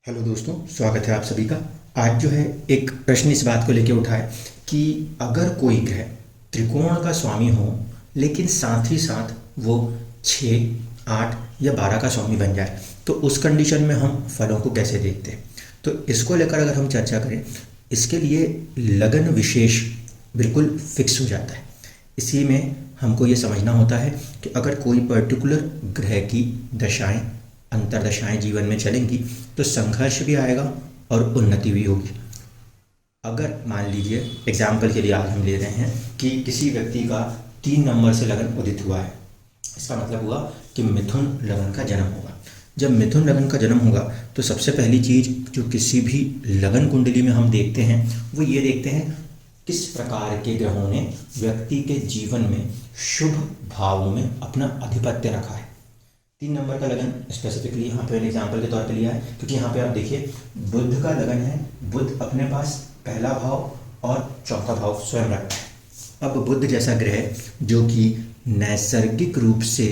Hello दोस्तों, स्वागत है आप सभी का। आज जो है एक प्रश्न इस बात को लेकर उठा है कि अगर कोई ग्रह त्रिकोण का स्वामी हो लेकिन साथ ही साथ वो 6, 8 या 12 का स्वामी बन जाए तो उस कंडीशन में हम फलों को कैसे देखते हैं। तो इसको लेकर अगर हम चर्चा करें, इसके लिए लगन विशेष बिल्कुल फिक्स हो जाता है। इसी में हमको ये समझना होता है कि अगर कोई पर्टिकुलर ग्रह की दशाएं अंतरदशाएं जीवन में चलेंगी तो संघर्ष भी आएगा और उन्नति भी होगी। अगर मान लीजिए एग्जाम्पल के लिए आज हम ले रहे हैं कि किसी व्यक्ति का 3 नंबर से लगन उदित हुआ है, इसका मतलब हुआ कि मिथुन लगन का जन्म होगा। जब मिथुन लगन का जन्म होगा तो सबसे पहली चीज़ जो किसी भी लगन कुंडली में हम देखते हैं वो ये देखते हैं किस प्रकार के ग्रहों ने व्यक्ति के जीवन में शुभ भावों में अपना आधिपत्य रखा है। 3 नंबर का लगन स्पेसिफिकली यहाँ पे एग्जाम्पल के तौर पे लिया है क्योंकि यहाँ पे आप देखिए बुध का लगन है। बुध अपने पास पहला भाव और चौथा भाव स्वयं रखता है। अब बुध जैसा ग्रह जो कि नैसर्गिक रूप से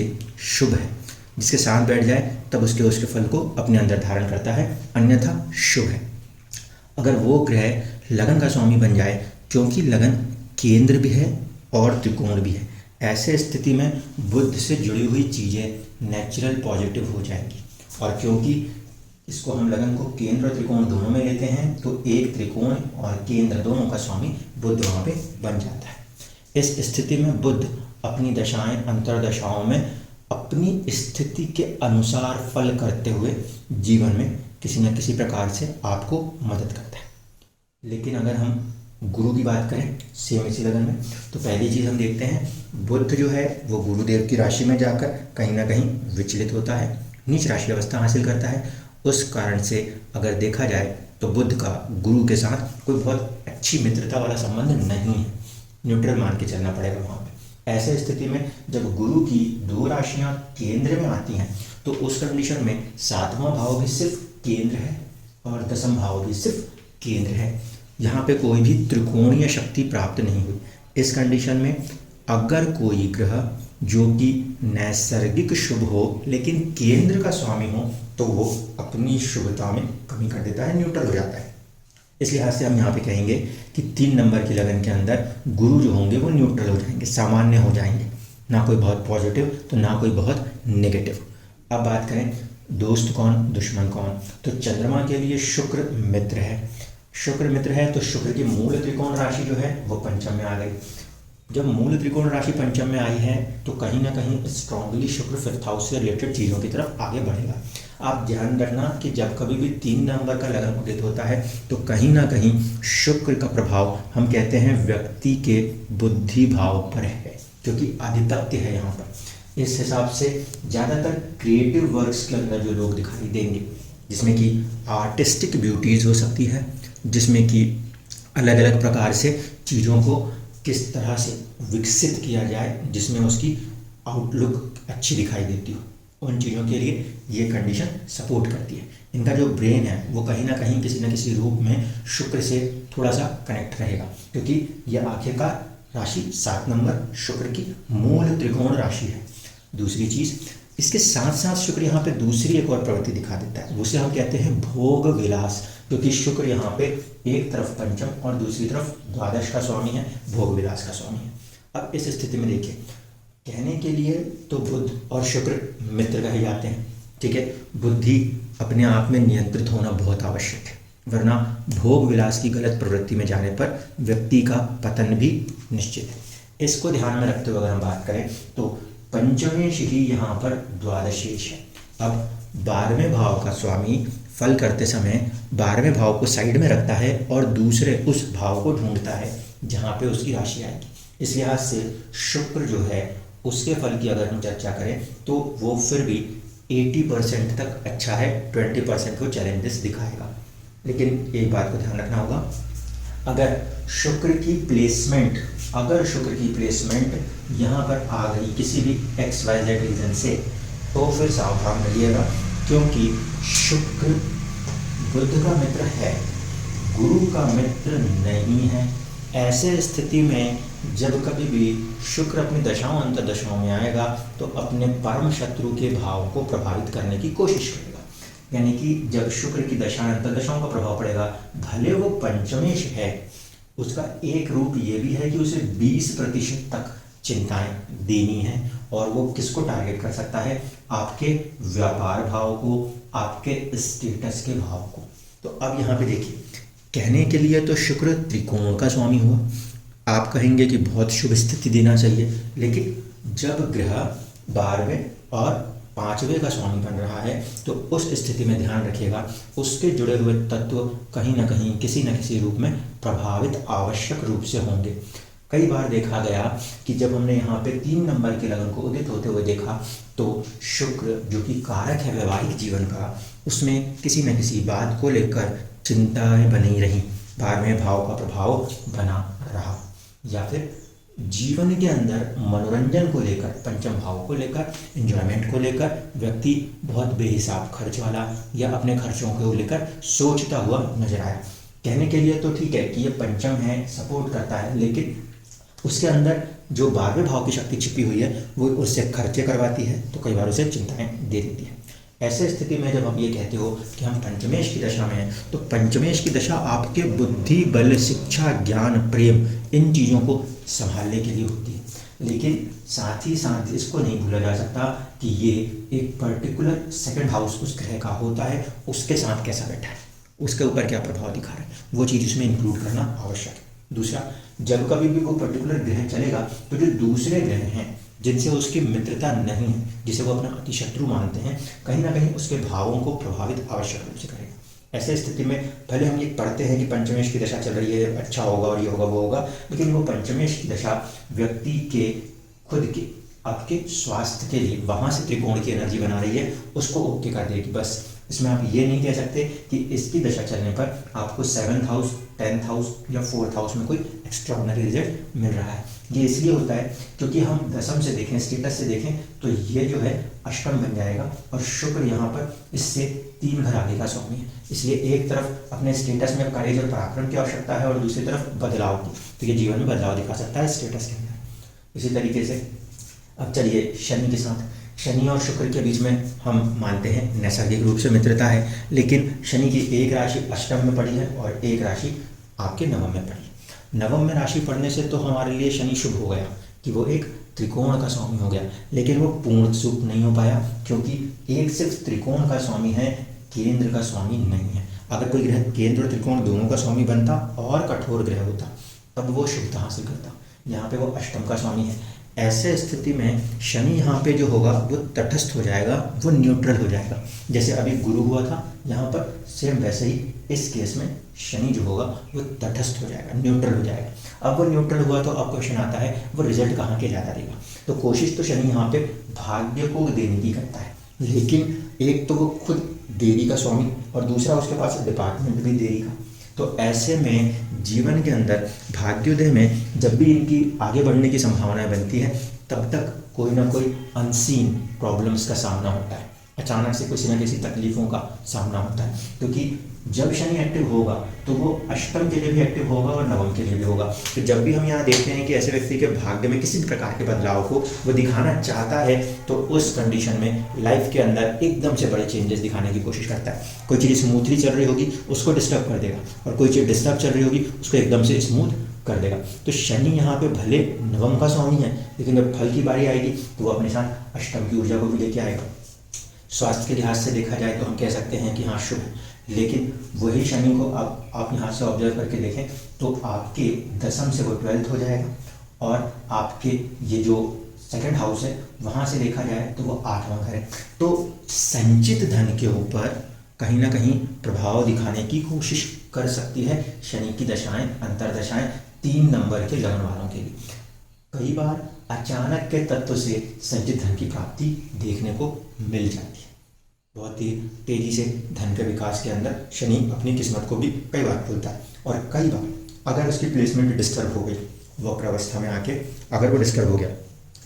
शुभ है, जिसके साथ बैठ जाए तब उसके फल को अपने अंदर धारण करता है, अन्यथा शुभ है। अगर वो ग्रह लगन का स्वामी बन जाए, क्योंकि लगन केंद्र भी है और त्रिकोण भी है, ऐसे स्थिति में बुध से जुड़ी हुई चीज़ें नेचुरल पॉजिटिव हो जाएंगी। और क्योंकि इसको हम लगन को केंद्र और त्रिकोण दोनों में लेते हैं तो एक त्रिकोण और केंद्र दोनों का स्वामी बुध वहाँ पे बन जाता है। इस स्थिति में बुध अपनी दशाएं अंतरदशाओं में अपनी स्थिति के अनुसार फल करते हुए जीवन में किसी न किसी प्रकार से आपको मदद करता है। लेकिन अगर हम गुरु की बात करें सेम इसी लगन में, तो पहली चीज़ हम देखते हैं बुध जो है वो गुरुदेव की राशि में जाकर कहीं ना कहीं विचलित होता है, नीच राशि अवस्था हासिल करता है। उस कारण से अगर देखा जाए तो बुध का गुरु के साथ कोई बहुत अच्छी मित्रता वाला संबंध नहीं है, न्यूट्रल मान के चलना पड़ेगा वहाँ पे। ऐसे स्थिति में जब गुरु की 2 राशियाँ केंद्र में आती हैं तो उस कंडीशन में 7वां भाव भी सिर्फ केंद्र है और 10वां भाव भी सिर्फ केंद्र है। यहाँ पे कोई भी त्रिकोणीय शक्ति प्राप्त नहीं हुई। इस कंडीशन में अगर कोई ग्रह जो कि नैसर्गिक शुभ हो लेकिन केंद्र का स्वामी हो तो वो अपनी शुभता में कमी कर देता है, न्यूट्रल हो जाता है। इस लिहाज से हम यहाँ पे कहेंगे कि 3 नंबर की लगन के अंदर गुरु जो होंगे वो न्यूट्रल हो जाएंगे, सामान्य हो जाएंगे, ना कोई बहुत पॉजिटिव तो ना कोई बहुत नेगेटिव। अब बात करें दोस्त कौन दुश्मन कौन, तो चंद्रमा के लिए शुक्र मित्र है। शुक्र मित्र है तो शुक्र की मूल त्रिकोण राशि जो है वो पंचम में आ गई। जब मूल त्रिकोण राशि पंचम में आई है तो कहीं ना कहीं स्ट्रांगली शुक्र 5th हाउस से रिलेटेड चीज़ों की तरफ आगे बढ़ेगा। आप ध्यान रखना कि जब कभी भी 3 नंबर का लगन उदित होता है तो कहीं ना कहीं शुक्र का प्रभाव हम कहते हैं व्यक्ति के बुद्धि भाव पर है, क्योंकि आधिपत्य है यहाँ पर। इस हिसाब से ज़्यादातर क्रिएटिव वर्क्स के अंदर जो लोग दिखाई देंगे, जिसमें कि आर्टिस्टिक ब्यूटीज़ हो सकती है, जिसमें कि अलग अलग प्रकार से चीज़ों को किस तरह से विकसित किया जाए जिसमें उसकी आउटलुक अच्छी दिखाई देती हो, उन चीज़ों के लिए ये कंडीशन सपोर्ट करती है। इनका जो ब्रेन है वो कहीं ना कहीं किसी न किसी रूप में शुक्र से थोड़ा सा कनेक्ट रहेगा, क्योंकि ये आखिरकार राशि 7 नंबर शुक्र की मूल त्रिकोण राशि है। दूसरी चीज़, इसके साथ साथ शुक्र यहाँ पे दूसरी एक और प्रवृत्ति दिखा देता है, उसे हम कहते हैं भोग विलास, क्योंकि शुक्र यहाँ पे एक तरफ पंचम और दूसरी तरफ द्वादश का स्वामी है, भोग विलास का स्वामी है। अब इस स्थिति में देखिए, कहने के लिए तो बुध और शुक्र मित्र कहे जाते हैं, ठीक है। बुद्धि अपने आप में नियंत्रित होना बहुत आवश्यक है, वरना भोग विलास की गलत प्रवृत्ति में जाने पर व्यक्ति का पतन भी निश्चित है। इसको ध्यान में रखते हुए अगर हम बात करें तो पंचमेश ही यहाँ पर द्वादशेश है। अब 12वें भाव का स्वामी फल करते समय 12वें भाव को साइड में रखता है और दूसरे उस भाव को ढूंढता है जहाँ पे उसकी राशि आएगी। इस लिहाज से शुक्र जो है उसके फल की अगर हम चर्चा करें तो वो फिर भी 80% तक अच्छा है, 20% को चैलेंजेस दिखाएगा। लेकिन एक बात को ध्यान रखना होगा, अगर शुक्र की प्लेसमेंट यहाँ पर आ गई किसी भी XYZ रीजन से तो फिर सावधान रहिएगा, क्योंकि शुक्र बुध का मित्र है, गुरु का मित्र नहीं है। ऐसे स्थिति में जब कभी भी शुक्र अपनी दशाओं अंतर्दशाओं में आएगा तो अपने परम शत्रु के भाव को प्रभावित करने की कोशिश करेगा। यानी कि जब शुक्र की दशा अंतर्दशाओं का प्रभाव पड़ेगा, भले वो पंचमेश है, उसका एक रूप ये भी है कि उसे 20% तक चिंताएं देनी है। और वो किसको टारगेट कर सकता है? आपके व्यापार भाव को, आपके स्टेटस के भाव को। तो अब यहाँ पे देखिए, कहने के लिए तो शुक्र त्रिकोण का स्वामी हुआ, आप कहेंगे कि बहुत शुभ स्थिति देना चाहिए, लेकिन जब ग्रह 12वें और 5वें का स्वामी बन रहा है तो उस स्थिति में ध्यान रखिएगा, उसके जुड़े हुए तत्व कहीं ना कहीं किसी न किसी रूप में प्रभावित आवश्यक रूप से होंगे। कई बार देखा गया कि जब हमने यहाँ पे 3 नंबर के लगन को उदित होते हुए देखा तो शुक्र जो कि कारक है वैवाहिक जीवन का, उसमें किसी न किसी बात को लेकर चिंताएं बनी रही, 12वें भाव का प्रभाव बना रहा, या फिर जीवन के अंदर मनोरंजन को लेकर, पंचम भाव को लेकर, एंजॉयमेंट को लेकर व्यक्ति बहुत बेहिसाब खर्च वाला या अपने खर्चों को लेकर सोचता हुआ नजर आया। कहने के लिए तो ठीक है कि ये पंचम है, सपोर्ट करता है, लेकिन उसके अंदर जो 12वें भाव की शक्ति छिपी हुई है वो उससे खर्चे करवाती है, तो कई बार उसे चिंताएं दे देती है। ऐसे स्थिति में जब हम ये कहते हो कि हम पंचमेश की दशा में हैं, तो पंचमेश की दशा आपके बुद्धि, बल, शिक्षा, ज्ञान, प्रेम, इन चीज़ों को संभालने के लिए होती है। लेकिन साथ ही साथ इसको नहीं भूला जा सकता कि ये एक पर्टिकुलर सेकंड हाउस उस ग्रह का होता है, उसके साथ कैसा बैठा है, उसके ऊपर क्या प्रभाव दिखा रहा है, वो चीज़ इसमें इंक्लूड करना आवश्यक है। दूसरा, जब कभी भी वो पर्टिकुलर ग्रह चलेगा तो जो दूसरे ग्रह हैं जिनसे उसकी मित्रता नहीं है, जिसे वो अपना अतिशत्रु मानते हैं, कहीं ना कहीं उसके भावों को प्रभावित आवश्यक रूप से करेगा। ऐसे स्थिति में भले हम ये पढ़ते हैं कि पंचमेश की दशा चल रही है, अच्छा होगा और ये होगा वो होगा, लेकिन वो पंचमेश की दशा व्यक्ति के खुद के आपके स्वास्थ्य के लिए वहाँ से त्रिकोण की एनर्जी बना रही है, उसको ओके कर देगी। बस इसमें आप ये नहीं कह सकते कि इसकी दशा चलने पर आपको 7th हाउस, 10th हाउस या 4th हाउस में कोई एक्स्ट्राऑर्डिनरी रिजल्ट मिल रहा है। ये इसलिए होता है क्योंकि हम दशम से देखें, स्टेटस से देखें, तो ये जो है अष्टम बन जाएगा और शुक्र यहाँ पर इससे 3 घर आगे का स्वामी है। इसलिए एक तरफ अपने स्टेटस में करेज और पराक्रम की आवश्यकता है और दूसरी तरफ बदलाव की, तो ये जीवन में बदलाव दिखा सकता है स्टेटस के अंदर। इसी तरीके से अब चलिए शनि के साथ, शनि और शुक्र के बीच में हम मानते हैं नैसर्गिक रूप से मित्रता है, लेकिन शनि की एक राशि अष्टम में पड़ी है और एक राशि आपके नवम में पड़ी है। नवम में राशि पड़ने से तो हमारे लिए शनि शुभ हो गया कि वो एक त्रिकोण का स्वामी हो गया, लेकिन वो पूर्ण शुभ नहीं हो पाया क्योंकि एक सिर्फ त्रिकोण का स्वामी है, केंद्र का स्वामी नहीं है। अगर कोई ग्रह केंद्र और त्रिकोण दोनों का स्वामी बनता और कठोर ग्रह होता तब वो शुभता हासिल करता, यहाँ पे वो अष्टम का स्वामी है। ऐसे स्थिति में शनि यहाँ पे जो होगा वो तटस्थ हो जाएगा, वो न्यूट्रल हो जाएगा। जैसे अभी गुरु हुआ था यहाँ पर, सेम वैसे ही इस केस में शनि जो होगा वो तटस्थ हो जाएगा, न्यूट्रल हो जाएगा। अब वो न्यूट्रल हुआ तो अब क्वेश्चन आता है वो रिजल्ट कहाँ के ज़्यादा देगा। तो कोशिश तो शनि यहाँ पे भाग्य को देने की करता है, लेकिन एक तो वो खुद देवी का स्वामी और दूसरा उसके पास डिपार्टमेंट भी देवी का। तो ऐसे में जीवन के अंदर भाग्योदय में जब भी इनकी आगे बढ़ने की संभावनाएं बनती है, तब तक कोई ना कोई अनसीन प्रॉब्लम्स का सामना होता है, अचानक से किसी न किसी तकलीफों का सामना होता है। क्योंकि जब शनि एक्टिव होगा तो वो अष्टम के लिए भी एक्टिव होगा और नवम के लिए भी होगा। तो जब भी हम यहाँ देखते हैं कि ऐसे व्यक्ति के भाग्य में किसी भी प्रकार के बदलाव को वो दिखाना चाहता है, तो उस कंडीशन में लाइफ के अंदर एकदम से बड़े चेंजेस दिखाने की कोशिश करता है। कोई चीज़ स्मूथली चल रही होगी उसको डिस्टर्ब कर देगा, और कोई चीज़ डिस्टर्ब चल रही होगी उसको एकदम से स्मूथ कर देगा। तो शनि यहाँ पे भले नवम का स्वामी है, लेकिन जब फल की बारी आएगी तो वो अपने साथ अष्टम की ऊर्जा को भी लेके आएगा। स्वास्थ्य के लिहाज से देखा जाए तो हम कह सकते हैं कि हाँ शुभ है, लेकिन वही शनि को आप यहाँ से ऑब्जर्व करके देखें तो आपके दशम से वो 12th हो जाएगा, और आपके ये जो सेकंड हाउस है वहाँ से देखा जाए तो वो 8वां घर है। तो संचित धन के ऊपर कहीं ना कहीं प्रभाव दिखाने की कोशिश कर सकती है शनि की दशाएं, अंतरदशाएं 3 नंबर के लगन वालों के लिए। कई बार अचानक के तत्व से संचित धन की प्राप्ति देखने को मिल जाती है। बहुत ही तेजी से धन के विकास के अंदर शनि अपनी किस्मत को भी कई बार खोलता है, और कई बार अगर उसकी प्लेसमेंट डिस्टर्ब हो गई, वक्र अवस्था में आके अगर वो डिस्टर्ब हो गया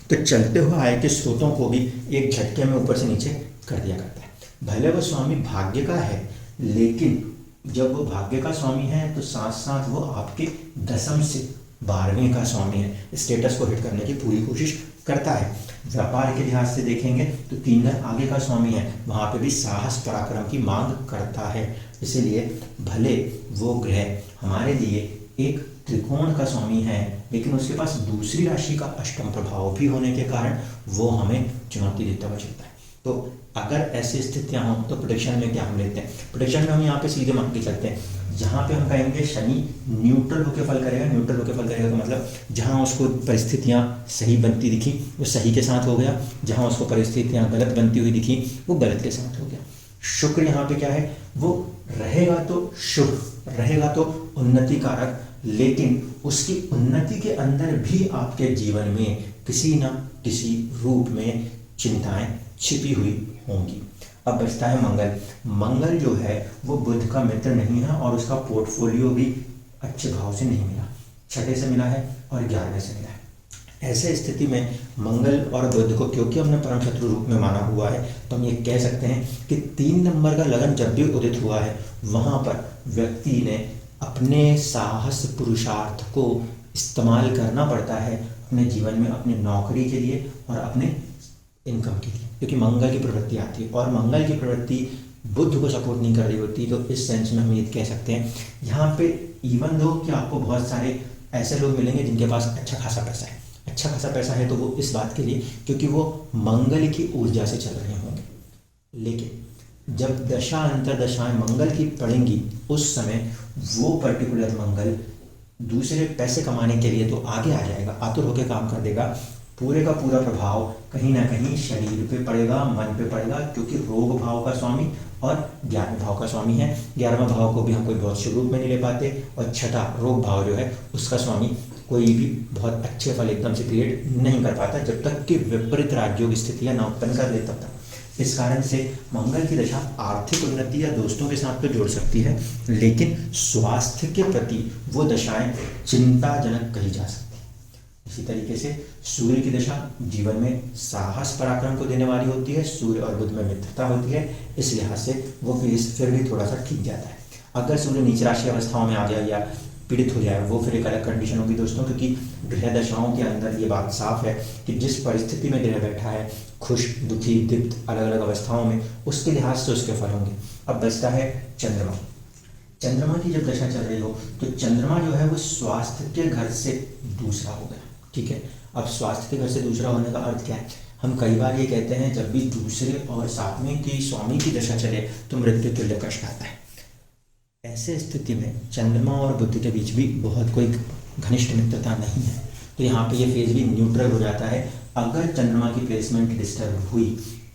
तो चलते हुए आय के स्रोतों को भी एक झटके में ऊपर से नीचे कर दिया करता है। भले वो स्वामी भाग्य का है, लेकिन जब वो भाग्य का स्वामी है तो साथ साथ वो आपके दशम से 12वें का स्वामी है, स्टेटस को हिट करने की पूरी कोशिश करता है। व्यापार के लिहाज से देखेंगे तो 3 घर आगे का स्वामी है, वहाँ पे भी साहस पराक्रम की मांग करता है। इसीलिए भले वो ग्रह हमारे लिए एक त्रिकोण का स्वामी है, लेकिन उसके पास दूसरी राशि का अष्टम प्रभाव भी होने के कारण वो हमें चुनौती देता हुआ चलता है। तो अगर ऐसी स्थितियां हों तो प्रेडिक्शन में क्या हम लेते हैं, प्रेडिक्शन में हम यहाँ पे सीधे मान के चलते हैं, जहाँ पे हम कहेंगे शनि न्यूट्रल होकर फल करेगा। न्यूट्रल होकर फल करेगा तो मतलब जहाँ उसको परिस्थितियाँ सही बनती दिखी वो सही के साथ हो गया, जहाँ उसको परिस्थितियाँ गलत बनती हुई दिखी वो गलत के साथ हो गया। शुक्र यहाँ पे क्या है, वो रहेगा तो शुभ, रहेगा तो उन्नति कारक, लेकिन उसकी उन्नति के अंदर भी आपके जीवन में किसी न किसी रूप में चिंताएं छिपी हुई होंगी। अब बचता है मंगल। मंगल जो है वो बुध का मित्र नहीं है और उसका पोर्टफोलियो भी अच्छे भाव से नहीं मिला, 6ठे से मिला है और 11वें से मिला है। ऐसे स्थिति में मंगल और बुध को क्योंकि हमने परम शत्रु रूप में माना हुआ है, तो हम ये कह सकते हैं कि 3 नंबर का लगन जब भी उदित हुआ है वहाँ पर व्यक्ति ने अपने साहस पुरुषार्थ को इस्तेमाल करना पड़ता है अपने जीवन में, अपने नौकरी के लिए और अपने इनकम के लिए, क्योंकि मंगल की प्रवृत्ति आती है और मंगल की प्रवृत्ति बुध को सपोर्ट नहीं कर रही होती। तो इस सेंस में हम ये कह सकते हैं यहाँ पे इवन दो कि आपको बहुत सारे ऐसे लोग मिलेंगे जिनके पास अच्छा खासा पैसा है, अच्छा खासा पैसा है तो वो इस बात के लिए क्योंकि वो मंगल की ऊर्जा से चल रहे होंगे, लेकिन जब दशा अंतरदशाएं मंगल की पड़ेंगी उस समय वो पर्टिकुलर मंगल दूसरे पैसे कमाने के लिए तो आगे आ जाएगा, आतुर होकर काम कर देगा। पूरे का पूरा प्रभाव कहीं ना कहीं शरीर पे पड़ेगा, मन पे पड़ेगा, क्योंकि रोग भाव का स्वामी और 11वें भाव का स्वामी है। 11वें भाव को भी हम कोई बहुत शुभ रूप में नहीं ले पाते और 6ठा रोग भाव जो है उसका स्वामी कोई भी बहुत अच्छे फल एकदम से क्रिएट नहीं कर पाता जब तक कि विपरीत राजयोग स्थितियाँ ना उत्पन्न कर ले तब तक। इस कारण से मंगल की दशा आर्थिक उन्नति या दोस्तों के साथ तो जोड़ सकती है, लेकिन स्वास्थ्य के प्रति वो दशाएं चिंताजनक कही जा सकती है। इसी तरीके से सूर्य की दशा जीवन में साहस पराक्रम को देने वाली होती है, सूर्य और बुध में मित्रता होती है, इस लिहाज से वो फिर भी थोड़ा सा ठीक जाता है। अगर सूर्य नीच राशि अवस्थाओं में आ गया या पीड़ित हो जाए वो फिर एक अलग कंडीशन होगी दोस्तों, क्योंकि ग्रह दशाओं के अंदर ये बात साफ है कि जिस परिस्थिति में ग्रह बैठा है, खुश दुखी दीप्त अलग अलग अवस्थाओं में, उसके लिहाज से उसके फल होंगे। अब बचता है चंद्रमा। चंद्रमा की जब दशा चल रही हो तो चंद्रमा जो है वो स्वास्थ्य के घर से दूसरा हो गया, ठीक है। अब स्वास्थ्य के घर से दूसरा होने का अर्थ क्या है, हम कई बार ये कहते हैं जब भी दूसरे और 7वें की स्वामी की दशा चले तो मृत्यु तुल्य कष्ट आता है। ऐसे स्थिति में चंद्रमा और बुध के बीच भी बहुत कोई घनिष्ठ मित्रता नहीं है, तो यहाँ पे ये फेज भी न्यूट्रल हो जाता है। अगर चंद्रमा की प्लेसमेंट डिस्टर्ब हुई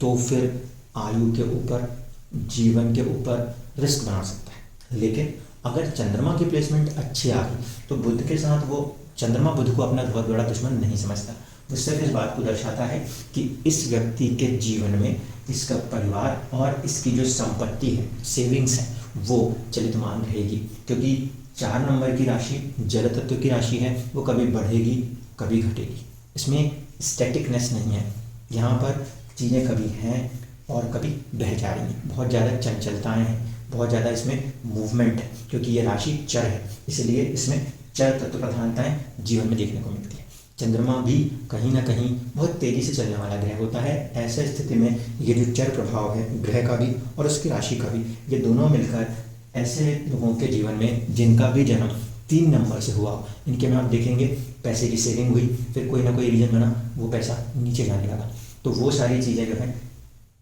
तो फिर आयु के ऊपर, जीवन के ऊपर रिस्क बना सकता है, लेकिन अगर चंद्रमा की प्लेसमेंट अच्छी आ गई तो बुध के साथ वो चंद्रमा बुध को अपना बहुत बड़ा दुश्मन नहीं समझता। वो सिर्फ इस बात को दर्शाता है कि इस व्यक्ति के जीवन में इसका परिवार और इसकी जो संपत्ति है, सेविंग्स है, वो चलितमान रहेगी, क्योंकि 4 नंबर की राशि जल तत्व की राशि है, वो कभी बढ़ेगी कभी घटेगी, इसमें स्टैटिकनेस नहीं है। यहाँ पर चीज़ें कभी हैं और कभी बह जा रही हैं, बहुत ज़्यादा चंचलताएं हैं, बहुत ज़्यादा इसमें मूवमेंट है, क्योंकि ये राशि चर है, इसलिए इसमें चर तत्व प्रधानताएं जीवन में देखने को मिलती है। चंद्रमा भी कहीं ना कहीं बहुत तेज़ी से चलने वाला ग्रह होता है। ऐसे स्थिति में ये जो चर प्रभाव है ग्रह का भी और उसकी राशि का भी, ये दोनों मिलकर ऐसे लोगों के जीवन में जिनका भी जन्म 3 नंबर से हुआ, इनके में आप देखेंगे पैसे की सेविंग हुई, फिर कोई ना कोई रीजन बना वो पैसा नीचे जाने लगा, तो वो सारी चीज़ें जो है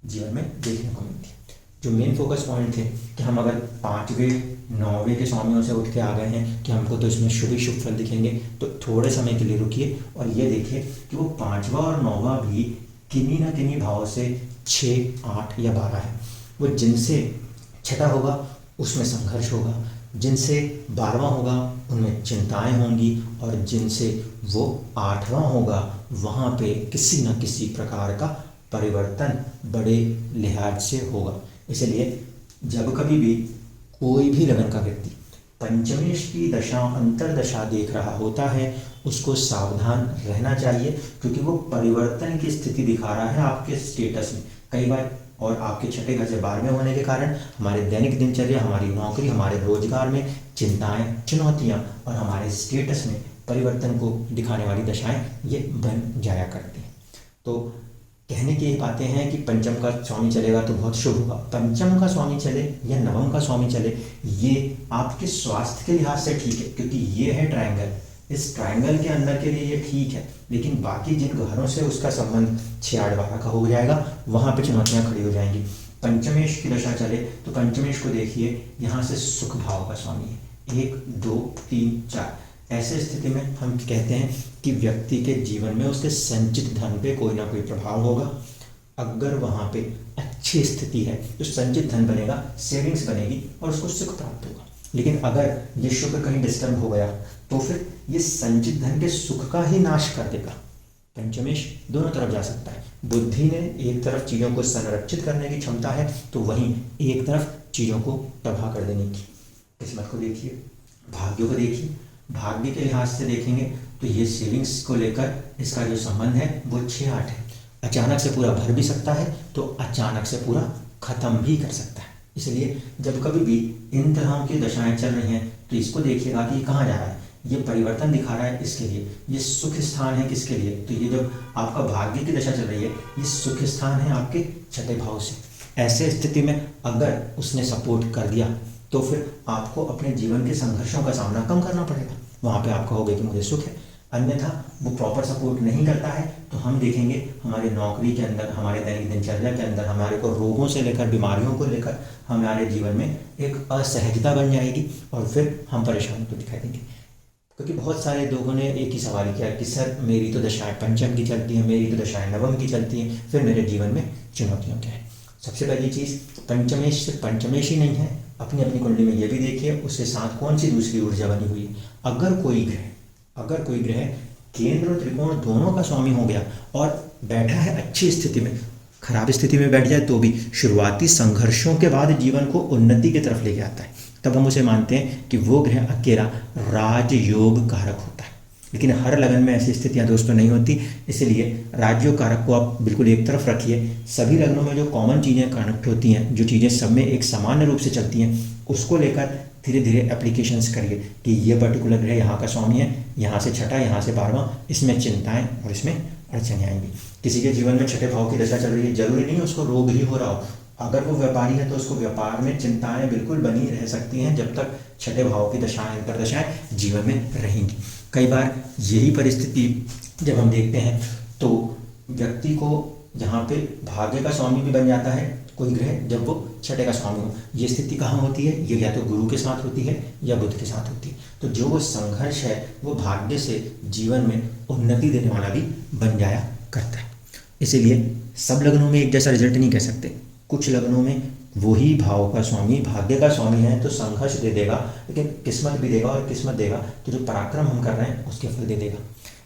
जीवन में देखने को मिलती है। जो मेन फोकस पॉइंट थे कि हम अगर 5वें 9वें के स्वामियों से उठ के आ गए हैं कि हमको तो इसमें शुभ ही शुभ फल दिखेंगे, तो थोड़े समय के लिए रुकिए और ये देखिए कि वो 5वां और 9वां भी किन्हीं ना किन्हीं भाव से 6, 8 या 12 है। वो जिनसे 6ठा होगा उसमें संघर्ष होगा, जिनसे 12वां होगा उनमें चिंताएं होंगी, और जिनसे वो 8वां होगा वहाँ पे किसी न किसी प्रकार का परिवर्तन बड़े लिहाज से होगा। इसलिए जब कभी भी कोई भी लगन का व्यक्ति पंचमेश की दशा अंतरदशा देख रहा होता है उसको सावधान रहना चाहिए, क्योंकि वो परिवर्तन की स्थिति दिखा रहा है आपके स्टेटस में कई बार, और आपके 6ठे घर से 12वें होने के कारण हमारे दैनिक दिनचर्या, हमारी नौकरी, हमारे रोजगार में चिंताएं, चुनौतियां और हमारे स्टेटस में परिवर्तन को दिखाने वाली दशाएं ये बन जाया करती हैं। तो कहने की ये बातें हैं कि पंचम का स्वामी चलेगा तो बहुत शुभ होगा। पंचम का स्वामी चले या नवम का स्वामी चले, ये आपके स्वास्थ्य के लिहाज से ठीक है, क्योंकि ये है ट्रायंगल। इस ट्रायंगल के अंदर के लिए ये ठीक है, लेकिन बाकी जिन घरों से उसका संबंध 6, 8, 12 का हो जाएगा, वहाँ पे चुनौतियाँ खड़ी हो जाएंगी। पंचमेश की दशा चले तो पंचमेश को देखिए, यहाँ से सुख भाव का स्वामी है, 1, 2, 3, 4। ऐसे स्थिति में हम कहते हैं कि व्यक्ति के जीवन में उसके संचित धन पे कोई ना कोई प्रभाव होगा। अगर वहाँ पे अच्छी स्थिति है तो संचित धन बनेगा, सेविंग्स बनेगी और उसको सुख प्राप्त होगा। लेकिन अगर ये शुक्र कहीं डिस्टर्ब हो गया तो फिर ये संचित धन के सुख का ही नाश कर देगा। पंचमेश दोनों तरफ जा सकता है। बुद्धि ने एक तरफ चीज़ों को संरक्षित करने की क्षमता है, तो वहीं एक तरफ चीज़ों को तबाह कर देने की। किस्मत को देखिए, भाग्य को देखिए। भाग्य के लिहाज से देखेंगे तो ये सेविंग्स को लेकर इसका जो संबंध है वो 6, 8 है। अचानक से पूरा भर भी सकता है तो अचानक से पूरा खत्म भी कर सकता है। इसलिए जब कभी भी इन तरह की दशाएं चल रही हैं तो इसको देखिएगा कि ये कहाँ जा रहा है। ये परिवर्तन दिखा रहा है इसके लिए, ये सुख स्थान है किसके लिए, तो ये जब आपका भाग्य की दशा चल रही है, ये सुख स्थान है आपके 6ठे भाव से। ऐसे स्थिति में अगर उसने सपोर्ट कर दिया तो फिर आपको अपने जीवन के संघर्षों का सामना कम करना पड़ेगा। वहाँ पे आप कहोगे कि मुझे सुख है। अन्यथा वो प्रॉपर सपोर्ट नहीं करता है तो हम देखेंगे हमारी नौकरी के अंदर, हमारे दैनिक दिनचर्या के अंदर हमारे को रोगों से लेकर बीमारियों को लेकर हमारे जीवन में एक असहजता बन जाएगी और फिर हम परेशानी को दिखाई देंगे। क्योंकि बहुत सारे लोगों ने एक ही सवाल किया कि सर मेरी तो दशाएं पंचम की चलती हैं, मेरी तो दशाएं नवम की चलती हैं, फिर मेरे जीवन में चुनौतियाँ क्या है। सबसे पहली चीज़, पंचमेश सिर्फ पंचमेश ही नहीं है, अपनी अपनी कुंडली में ये भी देखिए उसके साथ कौन सी दूसरी ऊर्जा बनी हुई है। अगर कोई ग्रह केंद्र और त्रिकोण दोनों का स्वामी हो गया और बैठा है अच्छी स्थिति में, खराब स्थिति में बैठ जाए तो भी शुरुआती संघर्षों के बाद जीवन को उन्नति की तरफ लेके आता है, तब हम उसे मानते हैं कि वो ग्रह अकेला राजयोग कारक होता है। लेकिन हर लगन में ऐसी स्थितियां दोस्तों नहीं होती, इसलिए राजयोग कारक को आप बिल्कुल एक तरफ रखिए। सभी लगनों में जो कॉमन चीज़ें कनेक्ट होती हैं, जो चीज़ें सब में एक सामान्य रूप से चलती हैं, उसको लेकर धीरे धीरे एप्लीकेशंस करिए कि ये पर्टिकुलर ग्रह यहाँ का स्वामी है, यहाँ से 6ठा, यहाँ से 12वां, इसमें चिंताएं और इसमें अड़चने आएंगी। किसी के जीवन में 6ठे भाव की दशा चल रही है, जरूरी नहीं उसको रोग ही हो रहा हो। अगर वो व्यापारी है तो उसको व्यापार में चिंताएं बिल्कुल बनी रह सकती हैं जब तक 6ठे भाव की दशाएं अंतर्दशाएं जीवन में रहेंगी। कई बार यही परिस्थिति जब हम देखते हैं तो व्यक्ति को यहाँ पे भाग्य का स्वामी भी बन जाता है कोई ग्रह, जब वो 6ठे का स्वामी हो। ये स्थिति कहाँ होती है, ये या तो गुरु के साथ होती है या बुध के साथ होती है। तो जो वो संघर्ष है वो भाग्य से जीवन में उन्नति देने वाला भी बन जाया करता है। इसीलिए सब लगनों में एक जैसा रिजल्ट नहीं कह सकते। कुछ लगनों में वही भाव का स्वामी भाग्य का स्वामी है तो संघर्ष दे देगा, लेकिन किस्मत भी देगा, और किस्मत देगा तो जो पराक्रम हम कर रहे हैं उसके फल दे देगा।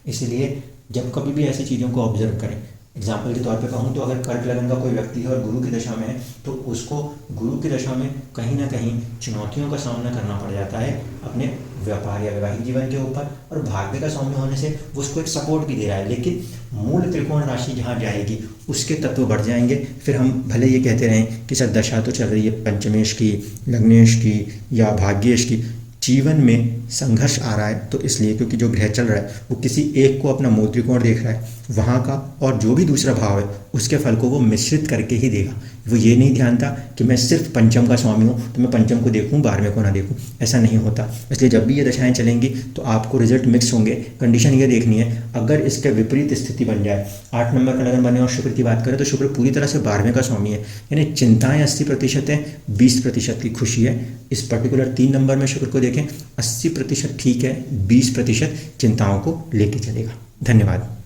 इसलिए जब कभी भी ऐसी चीज़ों को ऑब्जर्व करें, एग्जाम्पल के तौर पे कहूँ तो अगर कर्क लगन का कोई व्यक्ति है और गुरु की दशा में है तो उसको गुरु की दशा में कहीं ना कहीं चुनौतियों का सामना करना पड़ जाता है अपने व्यापार या वैवाहिक जीवन के ऊपर, और भाग्य का स्वामी होने से वो उसको एक सपोर्ट भी दे रहा है। लेकिन मूल त्रिकोण राशि जहाँ जाएगी उसके तत्व बढ़ जाएंगे। फिर हम भले ये कहते रहें कि सर दशा तो चल रही है पंचमेश की, लग्नेश की या भाग्येश की, जीवन में संघर्ष आ रहा है तो इसलिए क्योंकि जो ग्रह चल रहा है वो किसी एक को अपना मूल त्रिकोण देख रहा है वहाँ का, और जो भी दूसरा भाव है उसके फल को वो मिश्रित करके ही देगा। वो ये नहीं ध्यानता कि मैं सिर्फ पंचम का स्वामी हूँ तो मैं पंचम को देखूँ 12वें को ना देखूँ, ऐसा नहीं होता। इसलिए जब भी ये दशाएं चलेंगी तो आपको रिजल्ट मिक्स होंगे। कंडीशन ये देखनी है, अगर इसके विपरीत स्थिति बन जाए, 8 नंबर का लगन बने और शुक्र की बात करें तो शुक्र पूरी तरह से 12वें का स्वामी है, यानी चिंताएँ 80% है, 20% की खुशी है। इस पर्टिकुलर 3 नंबर में शुक्र को देखें, 80% ठीक है, 20% चिंताओं को लेके चलेगा। धन्यवाद।